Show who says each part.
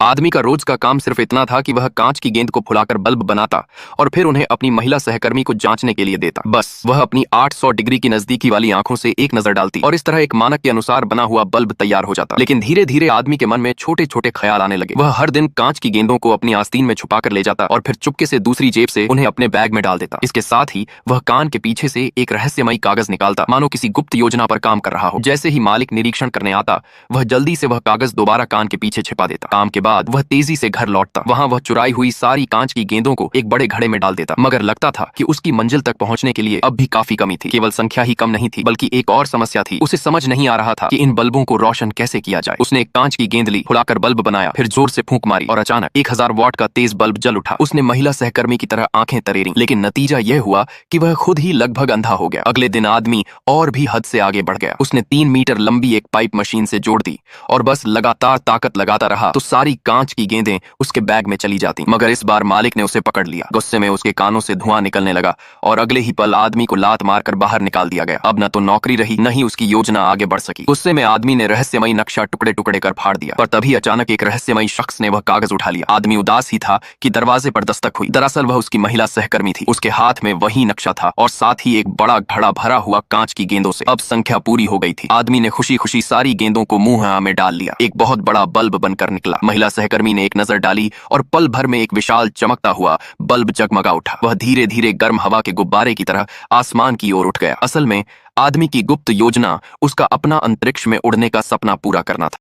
Speaker 1: आदमी का रोज का काम सिर्फ इतना था कि वह कांच की गेंद को फुलाकर बल्ब बनाता और फिर उन्हें अपनी महिला सहकर्मी को जांचने के लिए देता। बस वह अपनी 800 डिग्री की नजदीकी वाली आंखों से एक नजर डालती और इस तरह एक मानक के अनुसार बना हुआ बल्ब तैयार हो जाता। लेकिन धीरे धीरे आदमी के मन में छोटे छोटे ख्याल आने लगे। वह हर दिन कांच की गेंदों को अपनी आस्तीन में छुपा कर ले जाता और फिर चुपके से दूसरी जेब से उन्हें अपने बैग में डाल देता। इसके साथ ही वह कान के पीछे से एक रहस्यमयी कागज निकालता, मानो किसी गुप्त योजना पर काम कर रहा हो। जैसे ही मालिक निरीक्षण करने आता, वह जल्दी से वह कागज दोबारा कान के पीछे छिपा देता। काम के बाद वह तेजी से घर लौटता। वहां वह चुराई हुई सारी कांच की गेंदों को एक बड़े घड़े में डाल देता। मगर लगता था कि उसकी मंजिल तक पहुंचने के लिए अब भी काफी कमी थी। केवल संख्या ही कम नहीं थी, बल्कि एक और समस्या थी। उसे समझ नहीं आ रहा था कि इन बल्बों को रोशन कैसे किया जाए। उसने एक कांच की गेंद ली, फुलाकर बल्ब बनाया, फिर जोर से फूंक मारी और अचानक 1000 वॉट का तेज बल्ब जल उठा। उसने महिला सहकर्मी की तरह आंखें तरेरी, लेकिन नतीजा यह हुआ कि वह खुद ही लगभग अंधा हो गया। अगले दिन आदमी और भी हद से आगे बढ़ गया। उसने 3 मीटर लंबी एक पाइप मशीन से जोड़ दी और बस लगातार ताकत लगाता रहा तो सारी कांच की गेंदें उसके बैग में चली जाती। मगर इस बार मालिक ने उसे पकड़ लिया। गुस्से में उसके कानों से धुआं निकलने लगा और अगले ही पल आदमी को लात मारकर बाहर निकाल दिया गया। अब न तो नौकरी रही, न ही उसकी योजना आगे बढ़ सकी। गुस्से में आदमी ने रहस्यमयी नक्शा टुकड़े टुकड़े कर फाड़ दिया। पर तभी अचानक एक रहस्यमयी शख्स ने वह कागज उठा लिया। आदमी उदास ही था कि दरवाजे पर दस्तक हुई। दरअसल वह उसकी महिला सहकर्मी थी। उसके हाथ में वही नक्शा था और साथ ही एक बड़ा घड़ा भरा हुआ कांच की गेंदों से। अब संख्या पूरी हो गई थी। आदमी ने खुशी खुशी सारी गेंदों को मुंह में डाल लिया। एक बहुत बड़ा बल्ब बनकर निकला। महिला सहकर्मी ने एक नजर डाली और पल भर में एक विशाल चमकता हुआ बल्ब जगमगा उठा। वह धीरे धीरे गर्म हवा के गुब्बारे की तरह आसमान की ओर उठ गया। असल में आदमी की गुप्त योजना उसका अपना अंतरिक्ष में उड़ने का सपना पूरा करना था।